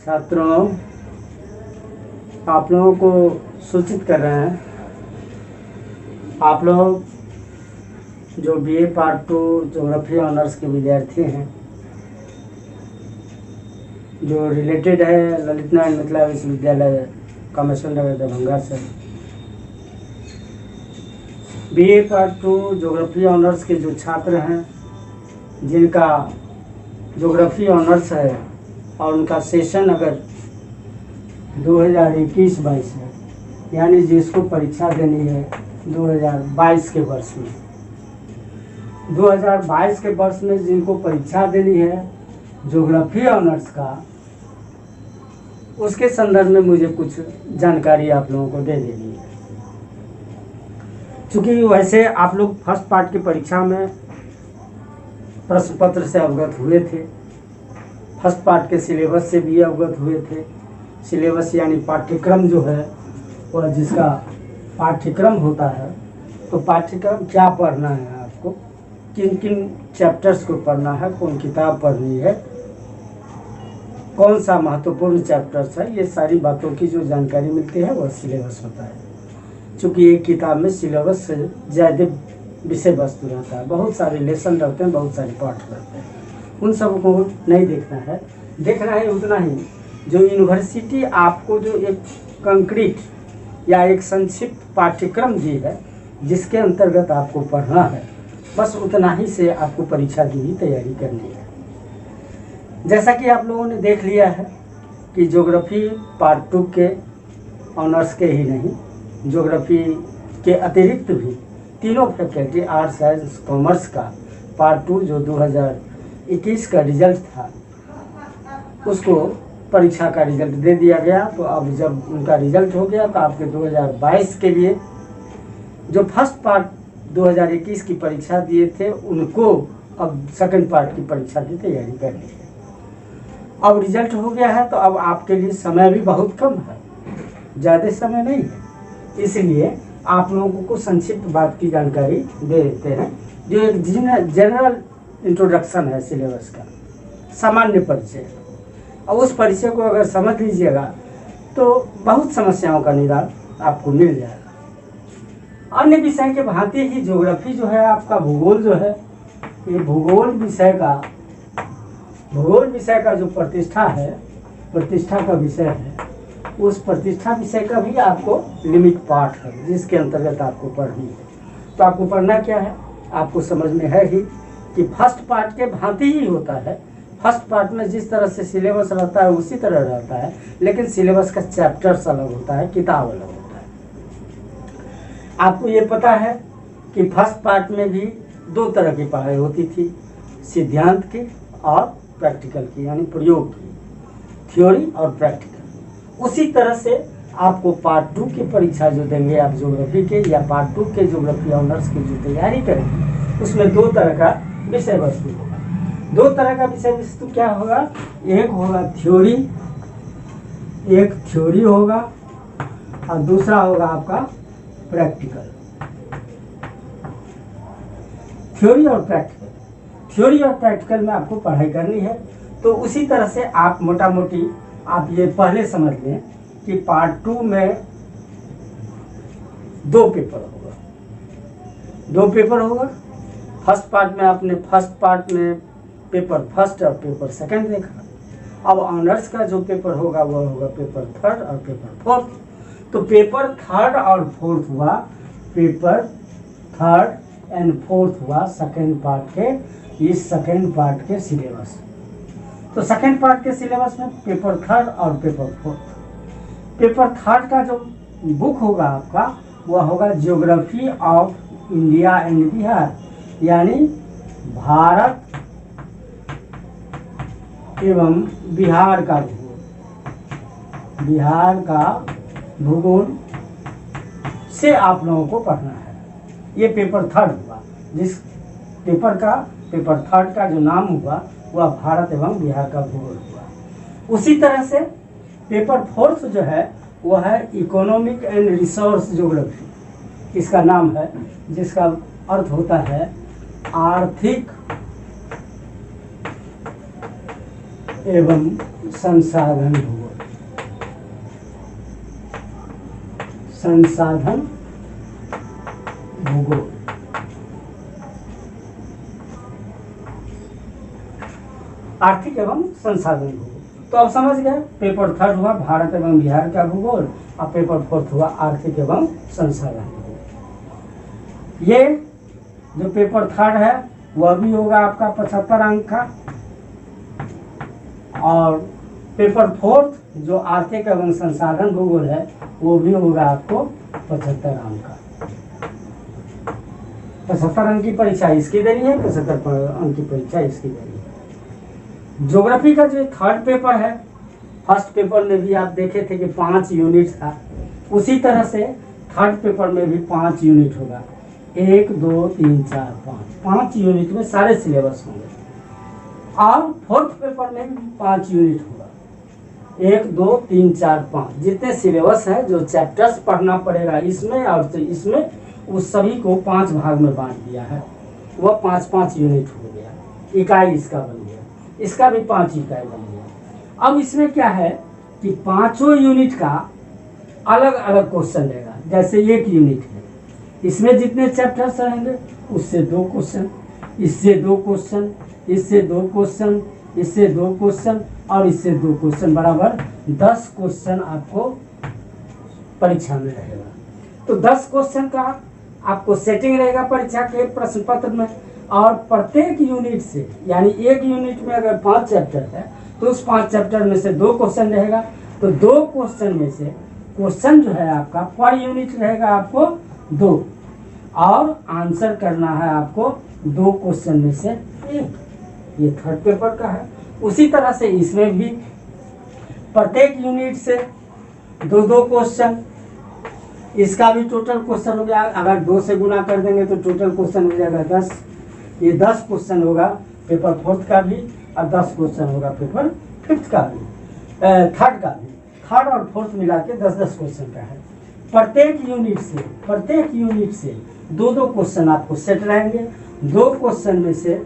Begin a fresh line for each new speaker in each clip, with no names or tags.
छात्रों, आप लोगों को सूचित कर रहे हैं, आप लोग जो बीए पार्ट 2 ज्योग्राफी ऑनर्स के विद्यार्थी हैं, जो रिलेटेड है ललित नारायण मिथिला विश्वविद्यालय कामेश्वर नगर दरभंगा से, बीए पार्ट 2 ज्योग्राफी ऑनर्स के जो छात्र हैं, जिनका ज्योग्राफी ऑनर्स है और उनका सेशन अगर 2021-22 है, यानी जिसको परीक्षा देनी है 2022 के वर्ष में, 2022 के वर्ष में जिनको परीक्षा देनी है ज्योग्राफी ऑनर्स का, उसके संदर्भ में मुझे कुछ जानकारी आप लोगों को दे देनी है। चूँकि वैसे आप लोग फर्स्ट पार्ट की परीक्षा में प्रश्न पत्र से अवगत हुए थे, फर्स्ट पार्ट के सिलेबस से भी अवगत हुए थे। सिलेबस यानी पाठ्यक्रम जो है वह जिसका पाठ्यक्रम होता है, तो पाठ्यक्रम क्या पढ़ना है, आपको किन किन चैप्टर्स को पढ़ना है, कौन किताब पढ़नी है, कौन सा महत्वपूर्ण चैप्टर्स है, ये सारी बातों की जो जानकारी मिलती है वह सिलेबस होता है। चूँकि एक किताब में सिलेबस से ज़्यादा विषय वस्तु रहता है, बहुत सारे लेसन रहते हैं, बहुत सारे पाठ रहते हैं, उन सब को नहीं देखना है। देखना है उतना ही जो यूनिवर्सिटी आपको जो एक कंक्रीट या एक संक्षिप्त पाठ्यक्रम दी है, जिसके अंतर्गत आपको पढ़ना है, बस उतना ही से आपको परीक्षा की भी तैयारी करनी है। जैसा कि आप लोगों ने देख लिया है कि ज्योग्राफी पार्ट 2 के ऑनर्स के ही नहीं, ज्योग्राफी के अतिरिक्त भी तीनों फैकल्टी आर्ट्स, साइंस, कॉमर्स का पार्ट 2 जो 2021 का रिजल्ट था, उसको परीक्षा का रिजल्ट दे दिया गया। तो अब जब उनका रिजल्ट हो गया तो आपके 2022 के लिए जो फर्स्ट पार्ट 2021 की परीक्षा दिए थे, उनको अब सेकंड पार्ट की परीक्षा की तैयारी करनी है। अब रिजल्ट हो गया है तो अब आपके लिए समय भी बहुत कम है, ज़्यादा समय नहीं है, इसलिए आप लोगों को संक्षिप्त बात की जानकारी दे देते हैं। जो एक जनरल इंट्रोडक्शन है सिलेबस का, सामान्य परिचय, और उस परिचय को अगर समझ लीजिएगा तो बहुत समस्याओं का निदान आपको मिल जाएगा। अन्य विषय के भांति ही ज्योग्राफी जो है, आपका भूगोल जो है, ये भूगोल विषय का जो प्रतिष्ठा है, प्रतिष्ठा का विषय है, उस प्रतिष्ठा विषय का भी आपको लिमिट पार्ट है, जिसके अंतर्गत आपको पढ़नी है। तो आपको पढ़ना क्या है, आपको समझ में है ही कि फर्स्ट पार्ट के भांति ही होता है। फर्स्ट पार्ट में जिस तरह से सिलेबस रहता है उसी तरह रहता है, लेकिन सिलेबस का चैप्टर्स अलग होता है, किताब अलग होता है। आपको ये पता है कि फर्स्ट पार्ट में भी 2 तरह की पढ़ाई होती थी, सिद्धांत की और प्रैक्टिकल की, यानी प्रयोग की, थ्योरी और प्रैक्टिकल। उसी तरह से आपको पार्ट 2 की परीक्षा जो देंगे आप ज्योग्राफी के, या पार्ट 2 के ज्योग्राफी ऑनर्स की जो तैयारी करेंगे, उसमें 2 तरह का विषय वस्तु होगा। 2 तरह का विषय वस्तु क्या होगा, एक होगा थ्योरी, एक थ्योरी होगा और दूसरा होगा आपका प्रैक्टिकल। थ्योरी और प्रैक्टिकल में आपको पढ़ाई करनी है। तो उसी तरह से आप मोटा मोटी आप ये पहले समझ लें कि पार्ट 2 में 2 पेपर होगा, 2 पेपर होगा। फर्स्ट पार्ट में आपने फर्स्ट पार्ट में पेपर फर्स्ट और पेपर सेकंड देखा। अब ऑनर्स का जो पेपर होगा वह होगा पेपर थर्ड और पेपर फोर्थ। तो पेपर थर्ड और फोर्थ हुआ, पेपर थर्ड एंड फोर्थ हुआ सेकंड पार्ट के, इस सेकंड पार्ट के सिलेबस। तो सेकंड पार्ट के सिलेबस में पेपर थर्ड और पेपर फोर्थ। पेपर थर्ड का जो बुक होगा आपका, वह होगा geography of India and Bihar, यानी भारत एवं बिहार का भूगोल, बिहार का भूगोल से आप लोगों को पढ़ना है। ये पेपर थर्ड हुआ, जिस पेपर थर्ड का जो नाम हुआ वह भारत एवं बिहार का भूगोल हुआ। उसी तरह से पेपर फोर्थ जो है वह है इकोनॉमिक एंड रिसोर्स ज्योग्राफी, इसका नाम है, जिसका अर्थ होता है आर्थिक एवं संसाधन भूगोल। संसाधन भूगोल। आर्थिक एवं संसाधन भूगोल। तो अब समझ गए, पेपर थर्ड हुआ भारत एवं बिहार का भूगोल और पेपर फोर्थ हुआ आर्थिक एवं संसाधन भूगोल। ये जो पेपर थर्ड है वह भी होगा आपका 75 अंक का, और पेपर फोर्थ जो आर्थिक एवं संसाधन भूगोल है वो भी होगा आपको 75 अंक का। 75 अंक की परीक्षा इसकी देनी है, 75 अंक की परीक्षा इसकी देनी है। ज्योग्राफी का जो थर्ड पेपर है, फर्स्ट पेपर में भी आप देखे थे कि 5 यूनिट था, उसी तरह से थर्ड पेपर में भी 5 यूनिट होगा। 1 2 3 4 5 यूनिट में सारे सिलेबस होंगे। और फोर्थ पेपर में भी 5 यूनिट होगा। 1 2 3 4 5 जितने सिलेबस है, जो चैप्टर्स पढ़ना पड़ेगा इसमें और तो इसमें, उस सभी को 5 भाग में बांट दिया है। वह 5-5 यूनिट हो गया, इकाई इसका बन गया, इसका भी 5 इकाई बन गया। अब इसमें क्या है कि 5 यूनिट का अलग अलग क्वेश्चन लेगा। जैसे 1 यूनिट है, इसमें जितने चैप्टर्स रहेंगे उससे 2 क्वेश्चन, इससे 2 क्वेश्चन, इससे 2 क्वेश्चन, इससे 2 क्वेश्चन और इससे 2 क्वेश्चन, बराबर 10 क्वेश्चन आपको परीक्षा में रहेगा। तो 10 क्वेश्चन का आपको सेटिंग रहेगा परीक्षा के प्रश्न पत्र में, और प्रत्येक यूनिट से, यानी 1 यूनिट में अगर 5 चैप्टर है तो उस 5 चैप्टर में से 2 क्वेश्चन रहेगा। तो 2 क्वेश्चन में से क्वेश्चन जो है आपका पर यूनिट रहेगा आपको 2, और आंसर करना है आपको 2 क्वेश्चन में से 1। ये थर्ड पेपर का है। उसी तरह से इसमें भी प्रत्येक यूनिट से 2-2 क्वेश्चन, इसका भी टोटल क्वेश्चन हो गया। अगर 2 से गुना कर देंगे तो टोटल क्वेश्चन हो जाएगा 10। ये 10 क्वेश्चन होगा पेपर फोर्थ का भी, और 10 क्वेश्चन होगा पेपर फिफ्थ का भी, थर्ड का भी। थर्ड और फोर्थ मिला के 10-10 क्वेश्चन का है। प्रत्येक यूनिट से 2-2 क्वेश्चन आपको सेट रहेंगे। 2 क्वेश्चन में से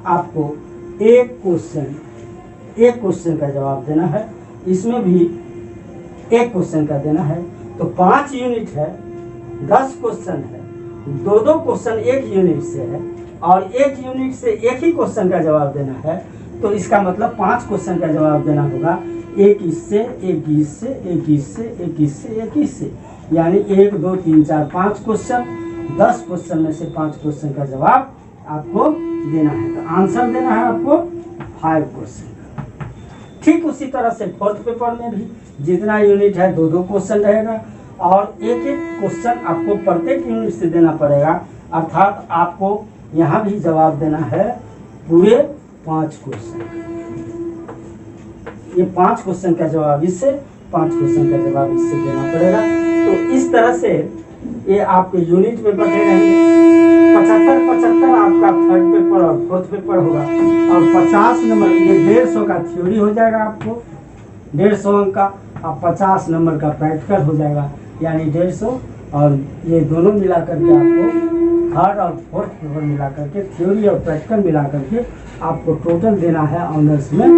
आपको एक क्वेश्चन का जवाब देना है। इसमें भी एक क्वेश्चन का देना है। तो 5 यूनिट है, 10 क्वेश्चन है, 2-2 क्वेश्चन एक यूनिट से है, और एक यूनिट से एक ही क्वेश्चन का जवाब देना है। तो इसका मतलब 5 क्वेश्चन का जवाब देना होगा, एक इससे, एक इससे, एक इससे, एक इससे, एक इससे, यानी 1 2 3 4 5 क्वेश्चन। 10 क्वेश्चन में से 5 क्वेश्चन का जवाब आपको देना है। तो आंसर देना है आपको 5 क्वेश्चन का। ठीक उसी तरह से फोर्थ पेपर में भी जितना यूनिट है 2-2 क्वेश्चन रहेगा, और एक क्वेश्चन आपको प्रत्येक यूनिट से देना पड़ेगा। अर्थात आपको यहाँ भी जवाब देना है पूरे 5 क्वेश्चन। ये 5 क्वेश्चन का जवाब इससे, 5 क्वेश्चन का जवाब इससे देना पड़ेगा। तो इस तरह से ये आपके यूनिट में बटे रहेंगे। 75 आपका थर्ड पेपर और फोर्थ पेपर होगा, और 50 नंबर, ये 150 का थ्योरी हो जाएगा आपको, 150 अंक का, और 50 नंबर का प्रैक्टिकल हो जाएगा, यानी 150, और ये दोनों मिला करके आपको थर्ड और फोर्थ पेपर मिला करके, थ्योरी और प्रैक्टिकल मिला करके आपको टोटल देना है ऑनर्स में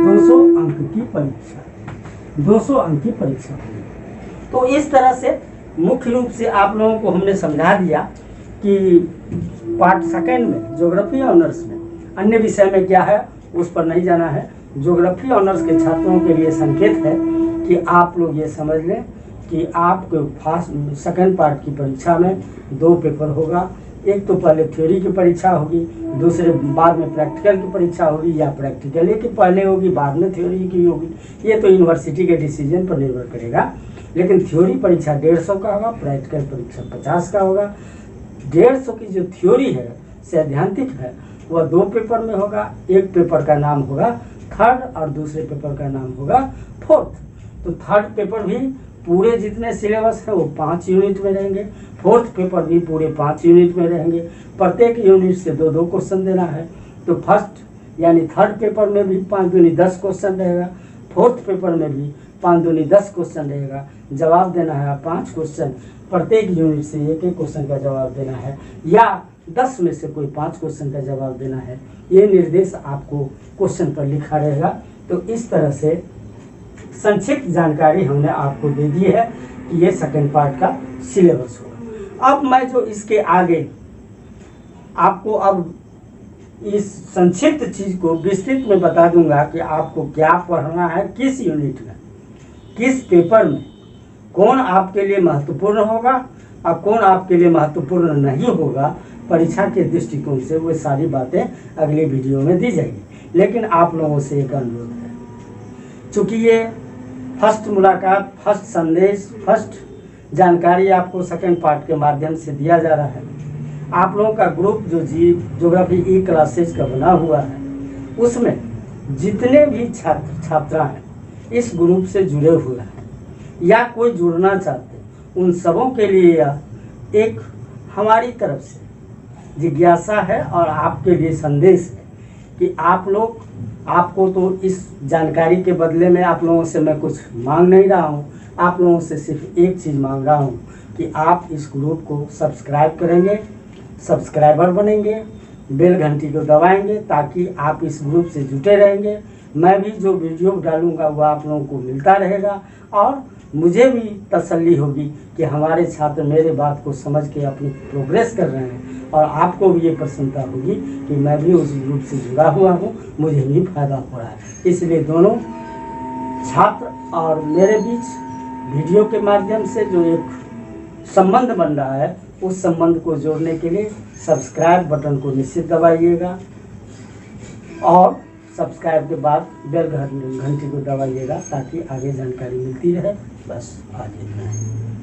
200 अंक की परीक्षा, 200 अंक की परीक्षा। तो इस तरह से मुख्य रूप से आप लोगों को हमने समझा दिया कि पार्ट सेकेंड में ज्योग्राफी ऑनर्स में, अन्य विषय में क्या है उस पर नहीं जाना है। ज्योग्राफी ऑनर्स के छात्रों के लिए संकेत है कि आप लोग ये समझ लें कि आपको फर्स्ट सेकेंड पार्ट की परीक्षा में 2 पेपर होगा। एक तो पहले थ्योरी की परीक्षा होगी, दूसरे बाद में प्रैक्टिकल की परीक्षा होगी, या प्रैक्टिकल की पहले होगी बाद में थ्योरी की होगी। ये तो यूनिवर्सिटी के डिसीजन पर निर्भर करेगा। लेकिन थ्योरी परीक्षा 150 का होगा, प्रैक्टिकल परीक्षा 50 का होगा। 150 की जो थ्योरी है सैद्धांतिक है वह 2 पेपर में होगा। एक पेपर का नाम होगा थर्ड और दूसरे पेपर का नाम होगा फोर्थ। तो थर्ड पेपर भी पूरे जितने सिलेबस है वो 5 यूनिट में रहेंगे, फोर्थ पेपर भी पूरे 5 यूनिट में रहेंगे। प्रत्येक यूनिट से 2-2 क्वेश्चन देना है। तो फर्स्ट यानी थर्ड पेपर में भी 5 दूनी 10 क्वेश्चन रहेगा, फोर्थ पेपर में भी 5 दूनी 10 क्वेश्चन रहेगा। जवाब देना है 5 क्वेश्चन, प्रत्येक यूनिट से एक क्वेश्चन का जवाब देना है, या 10 में से कोई 5 क्वेश्चन का जवाब देना है। ये निर्देश आपको क्वेश्चन पर लिखा रहेगा। तो इस तरह से संक्षिप्त जानकारी हमने आपको दे दी है कि ये सेकंड पार्ट का सिलेबस होगा। अब मैं जो इसके आगे आपको अब इस संक्षिप्त चीज़ को विस्तृत में बता दूंगा कि आपको क्या पढ़ना है, किस यूनिट में, किस पेपर में, कौन आपके लिए महत्वपूर्ण होगा और कौन आपके लिए महत्वपूर्ण नहीं होगा परीक्षा के दृष्टिकोण से। वो सारी बातें अगले वीडियो में दी जाएगी। लेकिन आप लोगों से एक अनुरोध है, चूँकि ये फर्स्ट मुलाकात, फर्स्ट संदेश, फर्स्ट जानकारी आपको सेकंड पार्ट के माध्यम से दिया जा रहा है। आप लोगों का ग्रुप जो ज्योग्राफी ई क्लासेज का बना हुआ है, उसमें जितने भी छात्र छात्रा हैं इस ग्रुप से जुड़े हुए हैं या कोई जुड़ना चाहते हैं, उन सबों के लिए यह एक हमारी तरफ से जिज्ञासा है और आपके लिए संदेश है कि आप लोग, आपको तो इस जानकारी के बदले में आप लोगों से मैं कुछ मांग नहीं रहा हूँ। आप लोगों से सिर्फ एक चीज़ मांग रहा हूँ कि आप इस ग्रुप को सब्सक्राइब करेंगे, सब्सक्राइबर बनेंगे, बेल घंटी को दबाएंगे ताकि आप इस ग्रुप से जुटे रहेंगे। मैं भी जो वीडियो डालूंगा वो आप लोगों को मिलता रहेगा और मुझे भी तसल्ली होगी कि हमारे छात्र मेरे बात को समझ के अपनी प्रोग्रेस कर रहे हैं और आपको भी ये प्रसन्नता होगी कि मैं भी उस ग्रुप से जुड़ा हुआ हूँ, मुझे भी फायदा हो रहा है। इसलिए दोनों छात्र और मेरे बीच वीडियो के माध्यम से जो एक संबंध बन रहा है, उस संबंध को जोड़ने के लिए सब्सक्राइब बटन को निश्चित दबाइएगा और सब्सक्राइब के बाद बेल घंटी को दबाइएगा ताकि आगे जानकारी मिलती रहे। बस आज इतना है।